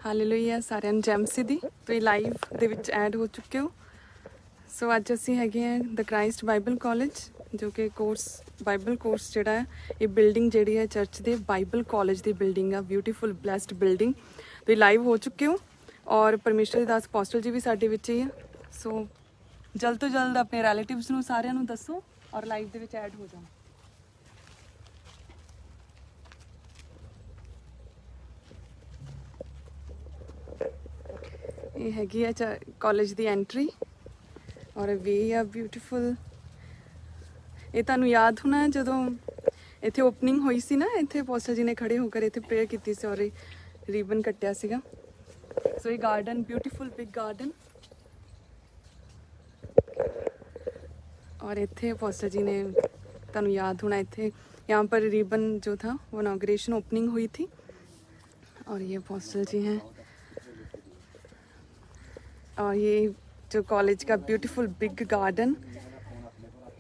Hallelujah ਸਾਰਿਆਂ ਨੂੰ ਜੈਮਸੀ ਦੀ ਤੁਸੀਂ ਲਾਈਵ ਦੇ ਵਿੱਚ ਐਡ ਹੋ ਚੁੱਕੇ ਹੋ। ਸੋ ਅੱਜ ਅਸੀਂ ਹੈਗੇ ਆ ਦ ਕ੍ਰਾਈਸਟ ਬਾਈਬਲ ਕਾਲਜ, ਜੋ ਕਿ ਕੋਰਸ ਬਾਈਬਲ ਕੋਰਸ ਜਿਹੜਾ ਹੈ, ਇਹ ਬਿਲਡਿੰਗ ਜਿਹੜੀ ਹੈ ਚਰਚ ਦੇ ਬਾਈਬਲ ਕਾਲਜ ਦੀ ਬਿਲਡਿੰਗ ਆ, ਬਿਊਟੀਫੁਲ ਬਲੈਸਡ ਬਿਲਡਿੰਗ। ਤੁਸੀਂ ਲਾਈਵ ਹੋ ਚੁੱਕੇ ਹੋ ਔਰ ਪਰਮੇਸ਼ਰ ਦੇ ਦਾਸ ਅਪੋਸਟਲ ਜੀ ਵੀ ਸਾਡੇ ਵਿੱਚ ਹੀ ਆ। ਸੋ ਜਲਦ ਤੋਂ ਜਲਦ ਆਪਣੇ ਰਿਲੇਟਿਵਸ ਨੂੰ ਸਾਰਿਆਂ ਨੂੰ ਦੱਸੋ ਔਰ ਲਾਈਵ ਦੇ ਵਿੱਚ ਐਡ ਹੋ ਜਾਓ। ਇਹ ਹੈਗੀ ਆ ਕਾਲਜ ਦੀ ਐਂਟਰੀ ਔਰ ਵੇ ਆ ਬਿਊਟੀਫੁਲ। ਇਹ ਤੁਹਾਨੂੰ ਯਾਦ ਹੋਣਾ ਜਦੋਂ ਇੱਥੇ ਓਪਨਿੰਗ ਹੋਈ ਸੀ ਨਾ, ਇੱਥੇ ਅਪੋਸਟਲ ਜੀ ਨੇ ਖੜੇ ਹੋ ਕਰ ਇੱਥੇ ਪ੍ਰੇਅਰ ਕੀਤੀ ਸੀ ਔਰ ਰੀਬਨ ਕੱਟਿਆ ਸੀਗਾ। ਸੋ ਇਹ ਗਾਰਡਨ ਬਿਊਟੀਫੁਲ ਬਿਗ गार्डन और इतने अपोस्टल जी ने तुहानू याद होना इतने यहाँ पर रिबन जो था वो इनॉग्रेशन ओपनिंग हुई थी और ये अपोस्टल जी हैं। और ये जो कॉलेज का ब्यूटीफुल बिग गार्डन,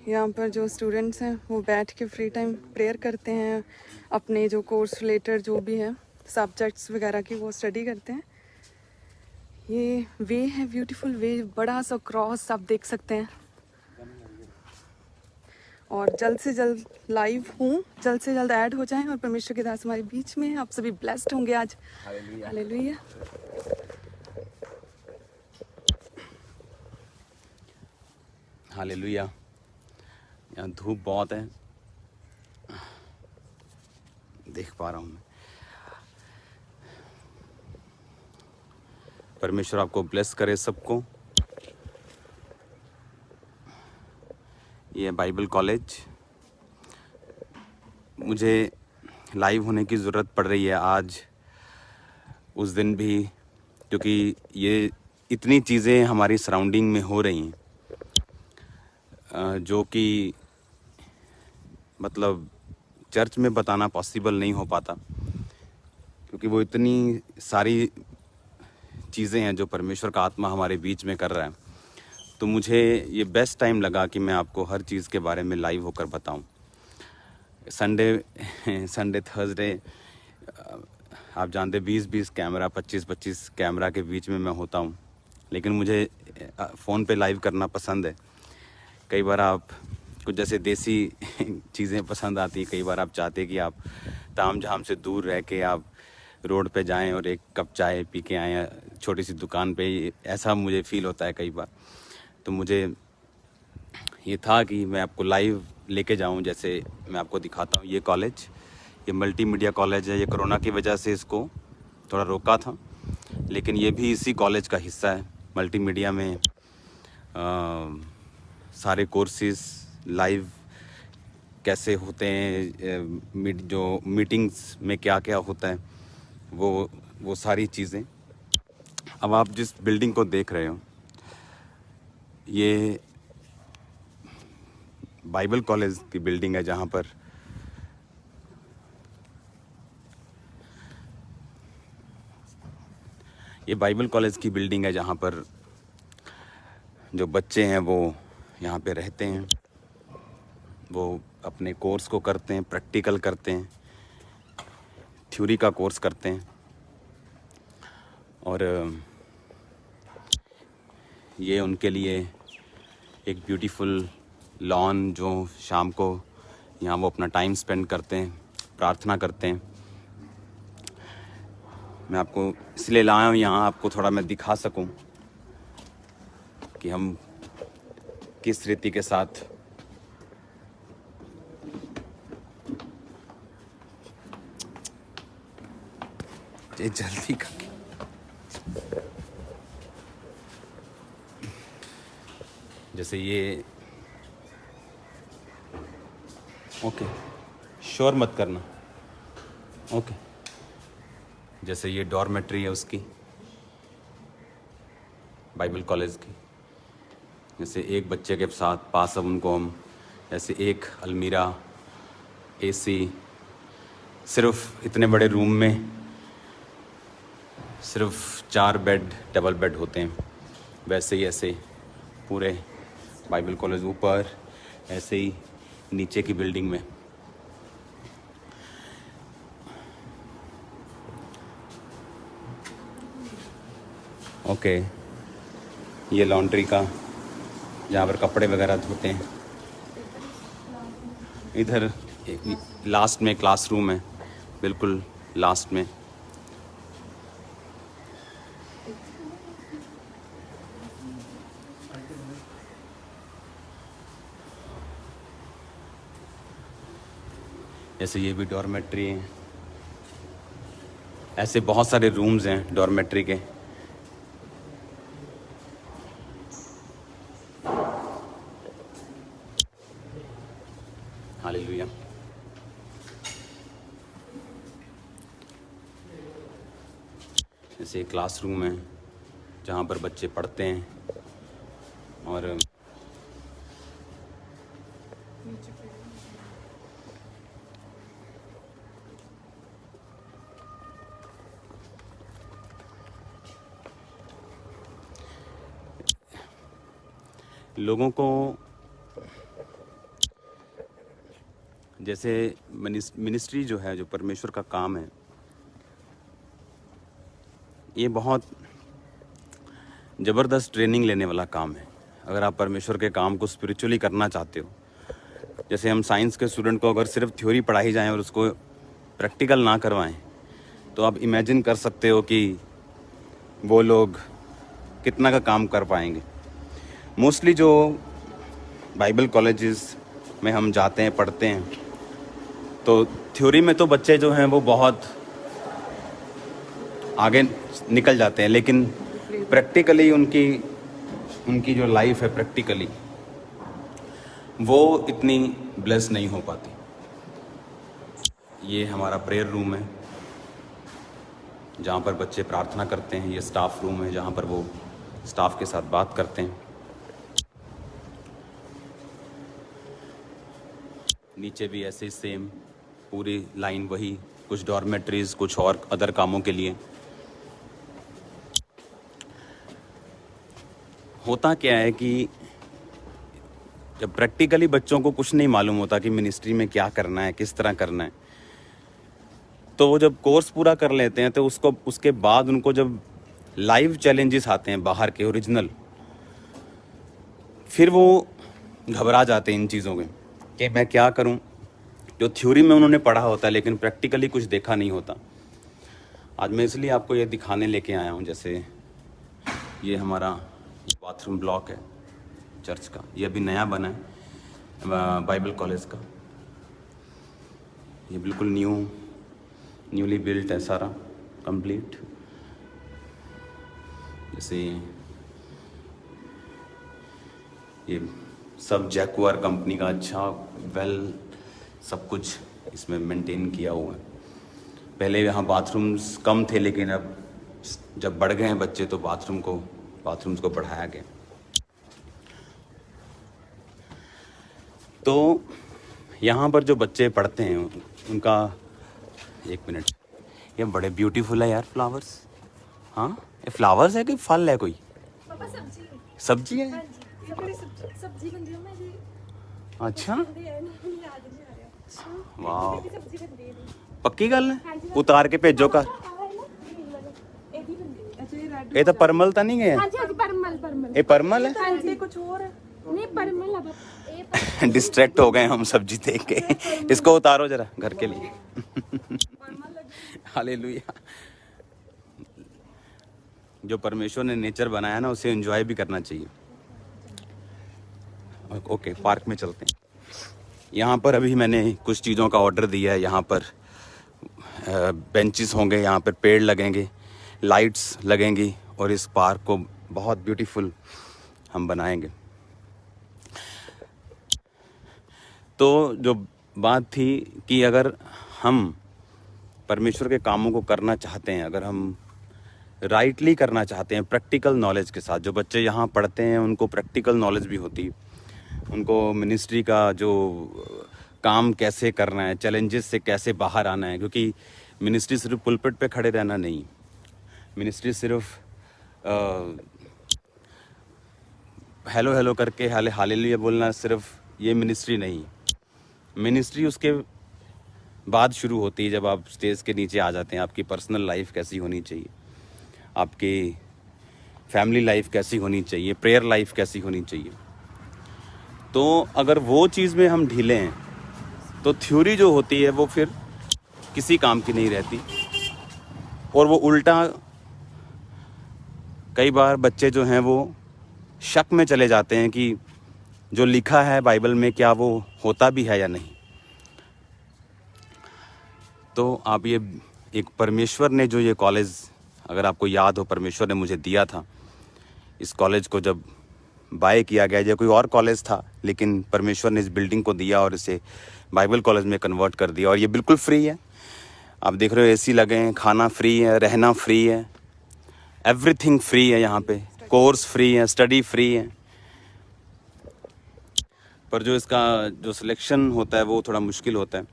यहाँ पर जो स्टूडेंट्स हैं वो बैठ के फ्री टाइम प्रेयर करते हैं, अपने जो कोर्स रिलेटेड जो भी है सब्जेक्ट्स वगैरह की वो स्टडी करते हैं। ये वे है ब्यूटीफुल वे, बड़ा सा क्रॉस आप देख सकते हैं। और जल्द से जल्द लाइव हूँ, जल्द से जल्द ऐड हो जाएं और परमेश्वर के दास हमारे बीच में हैं। आप सभी ब्लेस्ड होंगे आज। हालेलुया। हालेलुया। यहाँ धूप बहुत है, देख पा रहा हूँ मैं। परमेश्वर आपको ब्लेस करे सबको। ये बाइबल कॉलेज, मुझे लाइव होने की ज़रूरत पड़ रही है आज उस दिन भी, क्योंकि ये इतनी चीज़ें हमारी सराउंडिंग में हो रही हैं जो कि मतलब चर्च में बताना पॉसिबल नहीं हो पाता, क्योंकि वो इतनी सारी चीज़ें हैं जो परमेश्वर का आत्मा हमारे बीच में कर रहा है। तो मुझे ये बेस्ट टाइम लगा कि मैं आपको हर चीज़ के बारे में लाइव होकर बताऊं। संडे थर्सडे आप जानते 20-20 कैमरा 25-25 कैमरा के बीच में मैं होता हूं, लेकिन मुझे फ़ोन पे लाइव करना पसंद है। कई बार आप कुछ जैसे देसी चीज़ें पसंद आती, कई बार आप चाहते कि आप ताम झाम से दूर रह के आप रोड पे जाएं और एक कप चाय पी के आएँ छोटी सी दुकान पे, ऐसा मुझे फ़ील होता है कई बार। तो मुझे ये था कि मैं आपको लाइव लेके जाऊं। जैसे मैं आपको दिखाता हूं, ये कॉलेज, ये मल्टीमीडिया कॉलेज है। ये कोरोना की वजह से इसको थोड़ा रोका था, लेकिन ये भी इसी कॉलेज का हिस्सा है। मल्टीमीडिया में सारे कोर्सेज लाइव कैसे होते हैं, जो मीटिंग्स में क्या क्या होता है, वो सारी चीज़ें। अब आप जिस बिल्डिंग को देख रहे हो, ये बाइबल कॉलेज की बिल्डिंग है, जहाँ पर ये बाइबल कॉलेज की बिल्डिंग है, जहाँ पर जो बच्चे हैं वो यहाँ पे रहते हैं, वो अपने कोर्स को करते हैं, प्रैक्टिकल करते हैं, थ्योरी का कोर्स करते हैं। और ये उनके लिए एक ब्यूटीफुल लॉन, जो शाम को यहाँ वो अपना टाइम स्पेंड करते हैं, प्रार्थना करते हैं। मैं आपको इसलिए लाया हूँ यहाँ, आपको थोड़ा मैं दिखा सकूँ कि हम किस रीति के साथ ये जल्दी कर। जैसे ये ओके, श्योर मत करना, ओके। जैसे ये डॉर्मेट्री है उसकी, बाइबल कॉलेज की। जैसे एक बच्चे के साथ पास अब उनको हम ऐसे एक अलमीरा, एसी, सिर्फ इतने बड़े रूम में सिर्फ 4 बेड, डबल बेड होते हैं। वैसे ही ऐसे पूरे बाइबल कॉलेज ऊपर, ऐसे ही नीचे की बिल्डिंग में ओके, ये लॉन्ड्री का जहाँ पर कपड़े वगैरह धोते हैं। इधर लास्ट में क्लासरूम है, बिल्कुल लास्ट में। जैसे ये भी डॉर्मेट्री है, ऐसे बहुत सारे रूम्स हैं डॉर्मेट्री के। हालेलुया। जैसे क्लासरूम है जहाँ पर बच्चे पढ़ते हैं, और लोगों को जैसे मिनिस्ट्री जो है, जो परमेश्वर का काम है, ये बहुत ज़बरदस्त ट्रेनिंग लेने वाला काम है। अगर आप परमेश्वर के काम को स्पिरिचुअली करना चाहते हो, जैसे हम साइंस के स्टूडेंट को अगर सिर्फ थ्योरी पढ़ाई जाए और उसको प्रैक्टिकल ना करवाएं, तो आप इमेजिन कर सकते हो कि वो लोग कितना का काम कर पाएंगे। मोस्टली जो बाइबल कॉलेजेस में हम जाते हैं, पढ़ते हैं, तो थ्योरी में तो बच्चे जो हैं वो बहुत आगे निकल जाते हैं, लेकिन प्रैक्टिकली उनकी जो लाइफ है प्रैक्टिकली वो इतनी ब्लेस नहीं हो पाती। ये हमारा प्रेयर रूम है जहाँ पर बच्चे प्रार्थना करते हैं। ये स्टाफ रूम है जहाँ पर वो स्टाफ के साथ बात करते हैं। नीचे भी ऐसे ही सेम पूरी लाइन वही, कुछ डॉर्मेट्रीज, कुछ और अदर कामों के लिए। होता क्या है कि जब प्रैक्टिकली बच्चों को कुछ नहीं मालूम होता कि मिनिस्ट्री में क्या करना है, किस तरह करना है, तो वो जब कोर्स पूरा कर लेते हैं तो उसके बाद उनको जब लाइव चैलेंजेस आते हैं बाहर के ओरिजिनल, फिर वो घबरा जाते हैं इन चीज़ों के कि मैं क्या करूं। जो थ्योरी में उन्होंने पढ़ा होता है लेकिन प्रैक्टिकली कुछ देखा नहीं होता। आज मैं इसलिए आपको ये दिखाने लेके आया हूं। जैसे ये हमारा बाथरूम ब्लॉक है चर्च का, ये अभी नया बना है बाइबल कॉलेज का। ये बिल्कुल न्यूली बिल्ट है सारा, कंप्लीट। जैसे ये सब जैकुआर कंपनी का अच्छा वेल सब कुछ इसमें मेंटेन किया हुआ है। पहले यहाँ बाथरूम्स कम थे, लेकिन अब जब बढ़ गए हैं बच्चे तो बाथरूम्स को बढ़ाया गया। तो यहाँ पर जो बच्चे पढ़ते हैं उनका, एक मिनट, ये बड़े ब्यूटीफुल है यार फ्लावर्स। हाँ, ये फ्लावर्स है कि फल है कोई? पापा सब्जी है। हाँ जी, ये बड़ी सब्जी बनती है मैं जी। अच्छा, याद नहीं आ रहा। वाह, सब्जी बनती है। पक्की गल है? उतार के भेजो घर। एक ही बनती है। अच्छा, ये रेड। ये तो परमल तो नहीं गया? हाँ जी, परमल। ये परमल है? हाँ जी, कुछ और है। नहीं, परमल है। डिस्ट्रैक्ट हो गए हम सब्जी देख के। इसको उतारो जरा घर के लिए। हालेलुया। जो परमेश्वर ने नेचर बनाया ना, उसे एंजॉय भी करना चाहिए। ओके, पार्क में चलते हैं। यहाँ पर अभी मैंने कुछ चीज़ों का ऑर्डर दिया है। यहाँ पर बेंचेस होंगे, यहाँ पर पेड़ लगेंगे, लाइट्स लगेंगी, और इस पार्क को बहुत ब्यूटीफुल हम बनाएंगे। तो जो बात थी कि अगर हम परमेश्वर के कामों को करना चाहते हैं, अगर हम राइटली करना चाहते हैं प्रैक्टिकल नॉलेज के साथ, जो बच्चे यहाँ पढ़ते हैं उनको प्रैक्टिकल नॉलेज भी होती है, उनको मिनिस्ट्री का जो काम कैसे करना है, चैलेंजेस से कैसे बाहर आना है। क्योंकि मिनिस्ट्री सिर्फ पुलपिट पे खड़े रहना नहीं, मिनिस्ट्री सिर्फ हेलो करके हालेलुया बोलना सिर्फ ये मिनिस्ट्री नहीं। मिनिस्ट्री उसके बाद शुरू होती है जब आप स्टेज के नीचे आ जाते हैं। आपकी पर्सनल लाइफ कैसी होनी चाहिए, आपकी फैमिली लाइफ कैसी होनी चाहिए, प्रेयर लाइफ कैसी होनी चाहिए। तो अगर वो चीज़ में हम ढीले हैं तो थ्योरी जो होती है वो फिर किसी काम की नहीं रहती। और वो उल्टा कई बार बच्चे जो हैं वो शक में चले जाते हैं कि जो लिखा है बाइबल में क्या वो होता भी है या नहीं। तो आप ये एक परमेश्वर ने जो ये कॉलेज, अगर आपको याद हो, परमेश्वर ने मुझे दिया था। इस कॉलेज को जब बाय किया गया, या कोई और कॉलेज था, लेकिन परमेश्वर ने इस बिल्डिंग को दिया और इसे बाइबल कॉलेज में कन्वर्ट कर दिया। और ये बिल्कुल फ्री है। आप देख रहे हो एसी लगे हैं, खाना फ्री है, रहना फ्री है, एवरीथिंग फ्री है यहाँ पे, कोर्स फ्री है, स्टडी फ्री है। पर जो इसका जो सिलेक्शन होता है वो थोड़ा मुश्किल होता है।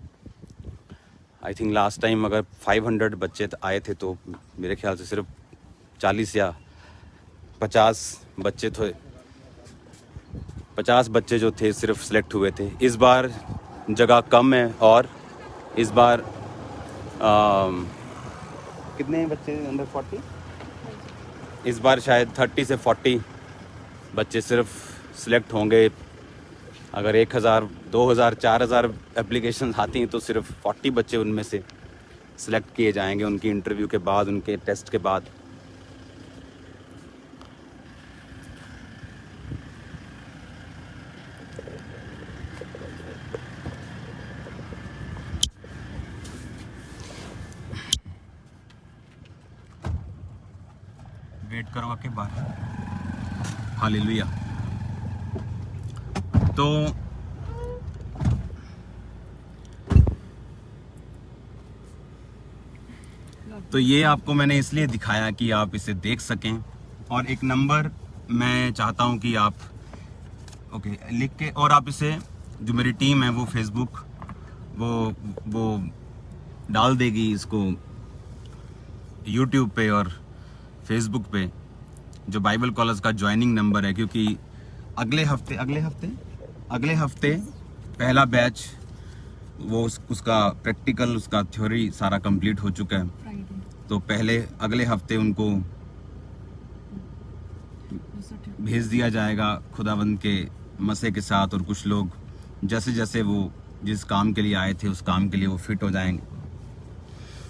आई थिंक लास्ट टाइम अगर 500 बच्चे आए थे तो मेरे ख्याल से सिर्फ 40 या 50 बच्चे थे, 50 बच्चे जो थे सिर्फ सिलेक्ट हुए थे। इस बार जगह कम है और इस बार कितने बच्चे अंदर 40? इस बार शायद 30 से 40 बच्चे सिर्फ सिलेक्ट होंगे। अगर 1000, 2000, 4000 एप्लीकेशन आती हैं तो सिर्फ 40 बच्चे उनमें से सिलेक्ट किए जाएंगे उनकी इंटरव्यू के बाद, उनके टेस्ट के बाद। वेट करो के बाहर। हालेलुया। तो ये आपको मैंने इसलिए दिखाया कि आप इसे देख सकें। और एक नंबर मैं चाहता हूँ कि आप लिख के, और आप इसे, जो मेरी टीम है वो फेसबुक वो डाल देगी इसको यूट्यूब पे और फेसबुक पे, जो बाइबल कॉलेज का ज्वाइनिंग नंबर है। क्योंकि अगले हफ्ते पहला बैच, वो उसका प्रैक्टिकल, उसका थ्योरी सारा कंप्लीट हो चुका है। तो अगले हफ्ते उनको भेज दिया जाएगा खुदावंद के मसीह के साथ। और कुछ लोग जैसे जैसे वो जिस काम के लिए आए थे उस काम के लिए वो फिट हो जाएंगे।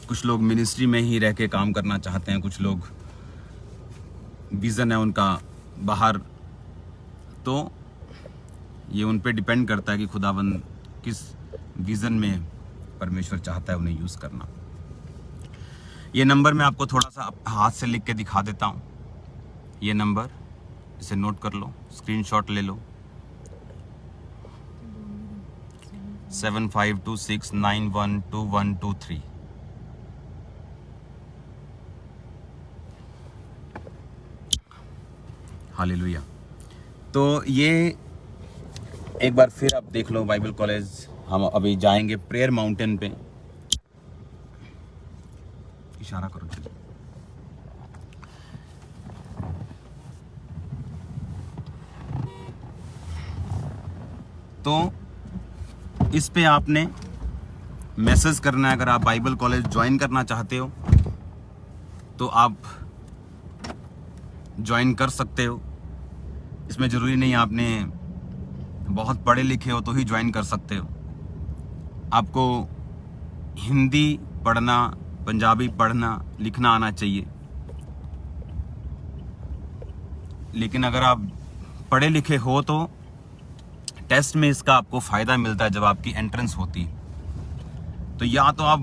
कुछ लोग मिनिस्ट्री में ही रह के काम करना चाहते हैं, कुछ लोग विज़न है उनका बाहर। तो ये उन पे डिपेंड करता है कि खुदावंद किस विज़न में परमेश्वर चाहता है उन्हें यूज़ करना। ये नंबर मैं आपको थोड़ा सा हाथ से लिख के दिखा देता हूँ। ये नंबर, इसे नोट कर लो, स्क्रीनशॉट ले लो। 7526912123। हालेलुया। तो ये एक बार फिर आप देख लो बाइबल कॉलेज। हम अभी जाएंगे प्रेयर माउंटेन पे। इशारा करो जी। तो इस पे आपने मैसेज करना है। अगर आप बाइबल कॉलेज ज्वाइन करना चाहते हो तो आप ज्वाइन कर सकते हो। इसमें ज़रूरी नहीं आपने बहुत पढ़े लिखे हो तो ही ज्वाइन कर सकते हो। आपको हिंदी पढ़ना, पंजाबी पढ़ना लिखना आना चाहिए। लेकिन अगर आप पढ़े लिखे हो तो टेस्ट में इसका आपको फ़ायदा मिलता है जब आपकी एंट्रेंस होती है। तो या तो आप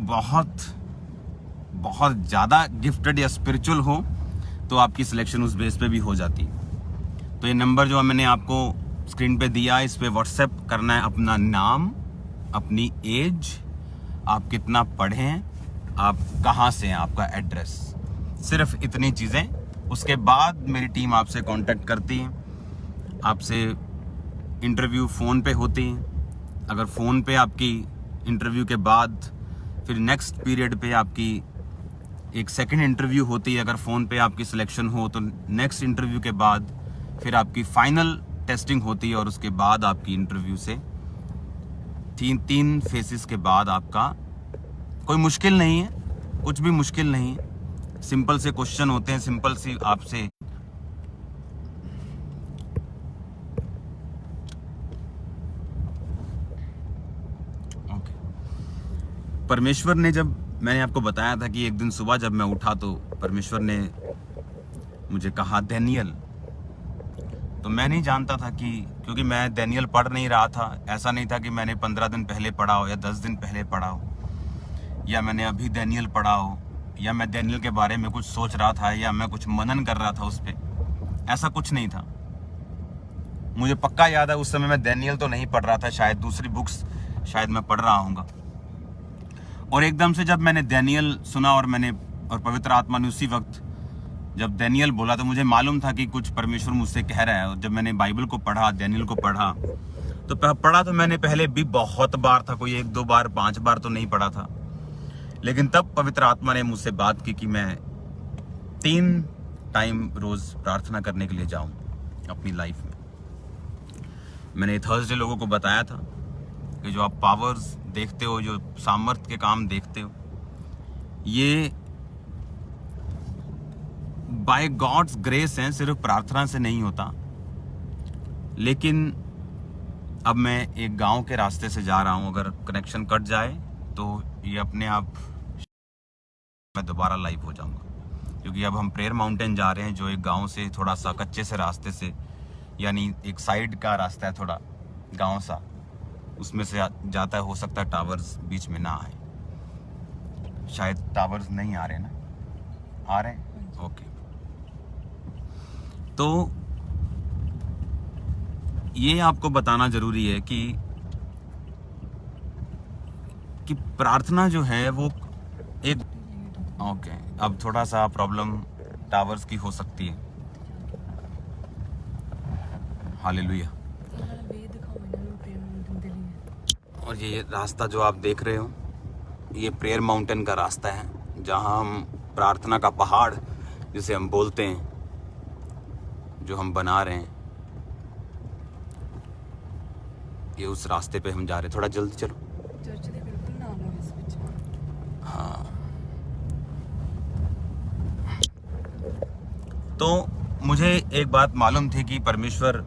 बहुत ज़्यादा गिफ्टेड या स्पिरिचुअल हो तो आपकी सिलेक्शन उस बेस पे भी हो जाती है। तो ये नंबर जो मैंने आपको स्क्रीन पे दिया, इस पे व्हाट्सएप करना है अपना नाम, अपनी एज, आप कितना पढ़े हैं, आप कहाँ से हैं, आपका एड्रेस, सिर्फ इतनी चीज़ें। उसके बाद मेरी टीम आपसे कांटेक्ट करती है, आपसे इंटरव्यू फ़ोन पे होती है। अगर फ़ोन पे आपकी इंटरव्यू के बाद फिर नेक्स्ट पीरियड पे आपकी एक सेकंड इंटरव्यू होती है। अगर फ़ोन पे आपकी सिलेक्शन हो तो नेक्स्ट इंटरव्यू के बाद फिर आपकी फाइनल टेस्टिंग होती है। और उसके बाद आपकी इंटरव्यू से तीन फेसेस के बाद आपका, कोई मुश्किल नहीं है, कुछ भी मुश्किल नहीं है। सिंपल से क्वेश्चन होते हैं, सिंपल सी आपसे परमेश्वर ने, जब मैंने आपको बताया था कि एक दिन सुबह जब मैं उठा तो परमेश्वर ने मुझे कहा डैनियल, तो मैं नहीं जानता था कि, क्योंकि मैं डैनियल पढ़ नहीं रहा था। ऐसा नहीं था कि मैंने 15 दिन पहले पढ़ा हो या 10 दिन पहले पढ़ा हो, या मैंने अभी डैनियल पढ़ा हो, या मैं डैनियल के बारे में कुछ सोच रहा था, या मैं कुछ मनन कर रहा था उस पर। ऐसा कुछ नहीं था। मुझे पक्का याद है उस समय मैं डैनियल तो नहीं पढ़ रहा था, शायद दूसरी बुक्स शायद मैं पढ़ रहा हूँगा। और एकदम से जब मैंने डैनियल सुना और पवित्र आत्मा ने उसी वक्त जब डैनियल बोला, तो मुझे मालूम था कि कुछ परमेश्वर मुझसे कह रहा है। और जब मैंने बाइबल को पढ़ा, डैनियल को पढ़ा, तो मैंने पहले भी बहुत बार था, कोई 1-2 बार 5 बार तो नहीं पढ़ा था। लेकिन तब पवित्र आत्मा ने मुझसे बात की कि मैं 3 टाइम रोज प्रार्थना करने के लिए जाऊं अपनी लाइफ में। मैंने थर्सडे लोगों को बताया था कि जो आप पावर्स देखते हो, जो सामर्थ्य के काम देखते हो, ये बाय गॉड्स ग्रेस हैं, सिर्फ प्रार्थना से नहीं होता। लेकिन अब मैं एक गांव के रास्ते से जा रहा हूं, अगर कनेक्शन कट जाए तो ये अपने आप मैं दोबारा लाइव हो जाऊंगा, क्योंकि अब हम प्रेयर माउंटेन जा रहे हैं, जो एक गांव से थोड़ा सा कच्चे से रास्ते से, यानी एक साइड का रास्ता है, थोड़ा गांव सा, उसमें से जाता है। हो सकता है टावर्स बीच में ना आए, शायद टावर्स नहीं आ रहे ना, आ रहे हैं, ओके। तो ये आपको बताना जरूरी है कि प्रार्थना जो है वो एक, ओके, अब थोड़ा सा प्रॉब्लम टावर्स की हो सकती है। हालेलुया। और ये रास्ता जो आप देख रहे हो, ये प्रेयर माउंटेन का रास्ता है, जहां हम प्रार्थना का पहाड़ जिसे हम बोलते हैं, जो हम बना रहे हैं, ये उस रास्ते पे हम जा रहे हैं। थोड़ा जल्दी चलो। चर्च दे बिल्कुल नाल है इस विच। हाँ, तो मुझे एक बात मालूम थी कि परमेश्वर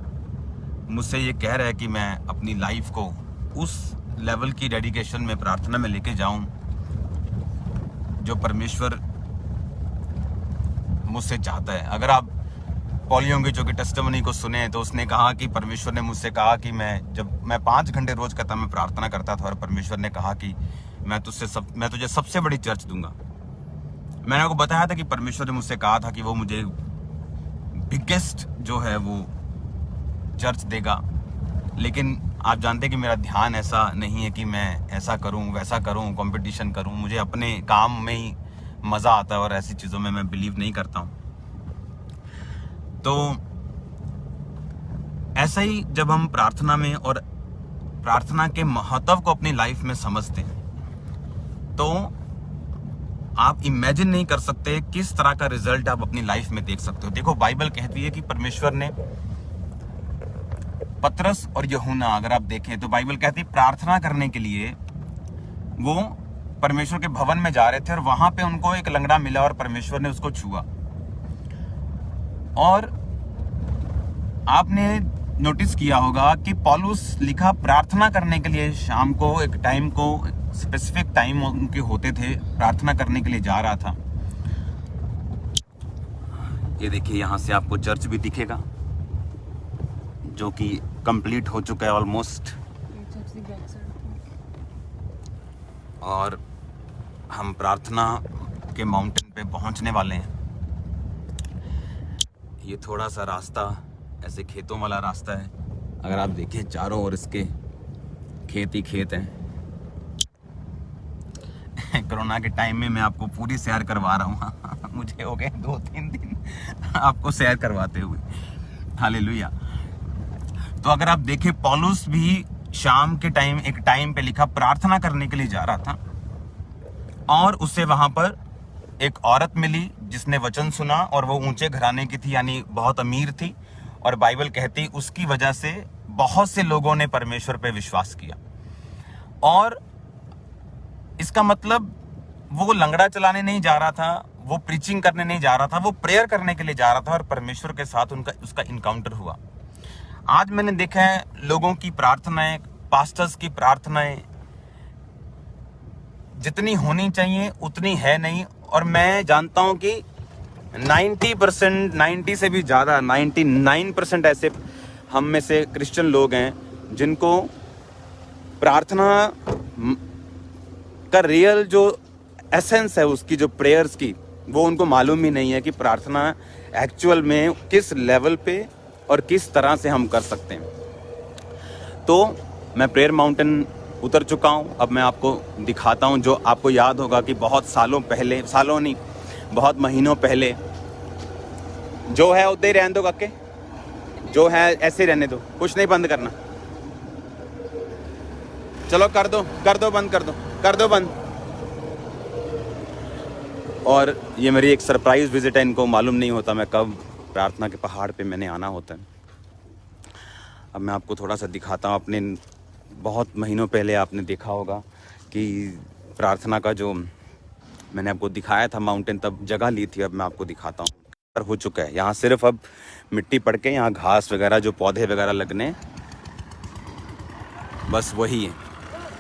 मुझसे ये कह रहा है कि मैं अपनी लाइफ को उस लेवल की डेडिकेशन में, प्रार्थना में लेके जाऊं जो परमेश्वर मुझसे चाहता है। अगर आप पॉलियोंगे जो कि टेस्टिमनी को सुने, तो उसने कहा कि परमेश्वर ने मुझसे कहा कि जब मैं 5 घंटे रोज करता मैं प्रार्थना करता था, और परमेश्वर ने कहा कि मैं तुझे सबसे बड़ी चर्च दूंगा। मैंने आपको बताया था कि परमेश्वर ने मुझसे कहा था कि वो मुझे बिगेस्ट जो है वो चर्च देगा। लेकिन आप जानते हैं कि मेरा ध्यान ऐसा नहीं है कि मैं ऐसा करूं, वैसा करूं, कंपटीशन करूं। मुझे अपने काम में ही मजा आता है और ऐसी चीजों में मैं बिलीव नहीं करता हूं। तो ऐसा ही जब हम प्रार्थना में और प्रार्थना के महत्व को अपनी लाइफ में समझते हैं, तो आप इमेजिन नहीं कर सकते किस तरह का रिजल्ट आप अपनी लाइफ में देख सकते हो। देखो, बाइबल कहती है कि परमेश्वर ने पतरस और यूहन्ना, अगर आप देखें तो बाइबल कहती है प्रार्थना करने के लिए वो परमेश्वर के भवन में जा रहे थे, और वहां पे उनको एक लंगड़ा मिला और परमेश्वर ने उसको छुआ। और आपने नोटिस किया होगा कि पौलुस लिखा प्रार्थना करने के लिए शाम को एक टाइम को, स्पेसिफिक टाइम उनके होते थे, प्रार्थना करने के लिए जा रहा था। ये देखिए, यहां से आपको चर्च भी दिखेगा जो कि कंप्लीट हो चुका है ऑलमोस्ट, और हम प्रार्थना के माउंटेन पे पहुंचने वाले हैं। ये थोड़ा सा रास्ता ऐसे खेतों वाला रास्ता है। अगर आप देखिए चारों ओर इसके खेत ही खेत हैं। कोरोना के टाइम में मैं आपको पूरी सैर करवा रहा हूँ। मुझे हो गए 2-3 दिन आपको सैर करवाते हुए। हालेलुया। तो अगर आप देखें, पौलुस भी शाम के टाइम एक टाइम पे लिखा प्रार्थना करने के लिए जा रहा था, और उससे वहां पर एक औरत मिली जिसने वचन सुना, और वो ऊंचे घराने की थी, यानी बहुत अमीर थी। और बाइबल कहती उसकी वजह से बहुत से लोगों ने परमेश्वर पे विश्वास किया। और इसका मतलब वो लंगड़ा चलाने नहीं जा रहा था, वो प्रीचिंग करने नहीं जा रहा था, वो प्रेयर करने के लिए जा रहा था, और परमेश्वर के साथ उसका इनकाउंटर हुआ। आज मैंने देखा है लोगों की प्रार्थनाएं, पास्टर्स की प्रार्थनाएं जितनी होनी चाहिए उतनी है नहीं। और मैं जानता हूं कि 90%, 90 से भी ज़्यादा 99% ऐसे हम में से क्रिश्चियन लोग हैं जिनको प्रार्थना का रियल जो एसेंस है उसकी, जो प्रेयर्स की, वो उनको मालूम ही नहीं है कि प्रार्थना एक्चुअल में किस लेवल पे और किस तरह से हम कर सकते हैं। तो मैं प्रेयर माउंटेन उतर चुका हूँ। अब मैं आपको दिखाता हूँ, जो आपको याद होगा कि बहुत सालों पहले, सालों नहीं, बहुत महीनों पहले, जो है उधर ही रहने दो काके, जो है ऐसे रहने दो, कुछ नहीं बंद करना। चलो कर दो बंद, कर दो बंद। और ये मेरी एक सरप्राइज विजिट है, इनको मालूम नहीं होता मैं कब प्रार्थना के पहाड़ पे मैंने आना होता है। अब मैं आपको थोड़ा सा दिखाता हूँ। अपने बहुत महीनों पहले आपने देखा होगा कि प्रार्थना का जो मैंने आपको दिखाया था माउंटेन, तब जगह ली थी। अब मैं आपको दिखाता हूँ, हो चुका है। यहाँ सिर्फ अब मिट्टी पड़ के यहाँ घास वगैरह, जो पौधे वगैरह लगने, बस वही है।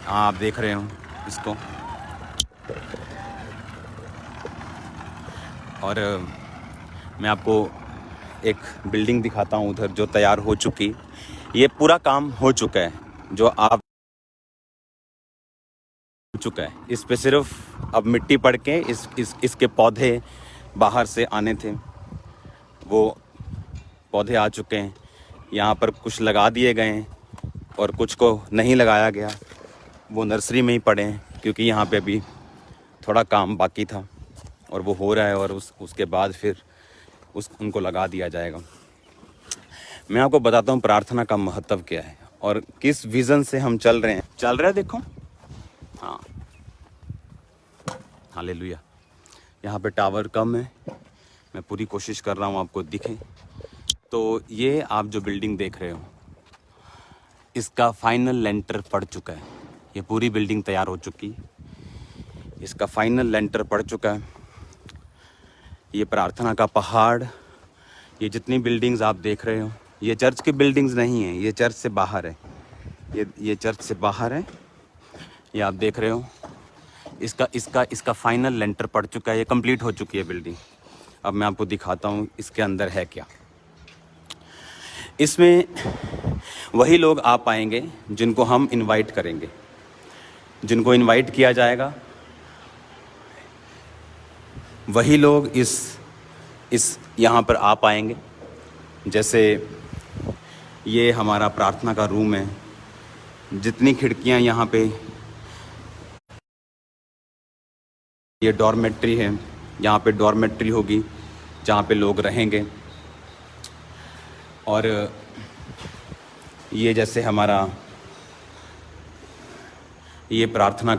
हाँ, आप देख रहे हो इसको। और मैं आपको एक बिल्डिंग दिखाता हूँ उधर, जो तैयार हो चुकी। ये पूरा काम हो चुका है, जो आप हो चुका है। इस पे सिर्फ अब मिट्टी पड़ के इसके पौधे बाहर से आने थे, वो पौधे आ चुके हैं। यहाँ पर कुछ लगा दिए गए हैं और कुछ को नहीं लगाया गया, वो नर्सरी में ही पड़े हैं, क्योंकि यहाँ पे अभी थोड़ा काम बाकी था और वो हो रहा है। और उसके बाद फिर उनको लगा दिया जाएगा। मैं आपको बताता हूँ प्रार्थना का महत्व क्या है और किस विज़न से हम चल रहे हैं। देखो, हाँ, हालेलुया। यहाँ पे टावर कम है, मैं पूरी कोशिश कर रहा हूँ आपको दिखे। तो ये आप जो बिल्डिंग देख रहे हो, इसका फाइनल लेंटर पड़ चुका है। ये पूरी बिल्डिंग तैयार हो चुकी है, इसका फाइनल लेंटर पड़ चुका है। ये प्रार्थना का पहाड़, ये जितनी बिल्डिंग्स आप देख रहे हो, ये चर्च की बिल्डिंग्स नहीं है, ये चर्च से बाहर है। ये चर्च से बाहर है, ये आप देख रहे हो। इसका फाइनल लेंटर पड़ चुका है, ये कंप्लीट हो चुकी है बिल्डिंग। अब मैं आपको दिखाता हूँ इसके अंदर है क्या। इसमें वही लोग आ पाएंगे जिनको हम इनवाइट करेंगे, जिनको इनवाइट किया जाएगा, वही लोग इस यहाँ पर आ पाएंगे। जैसे ये हमारा प्रार्थना का रूम है, जितनी खिड़कियाँ यहाँ पे, ये डॉर्मेट्री है, यहाँ पे डॉर्मेट्री होगी जहाँ पे लोग रहेंगे। और ये जैसे हमारा ये प्रार्थना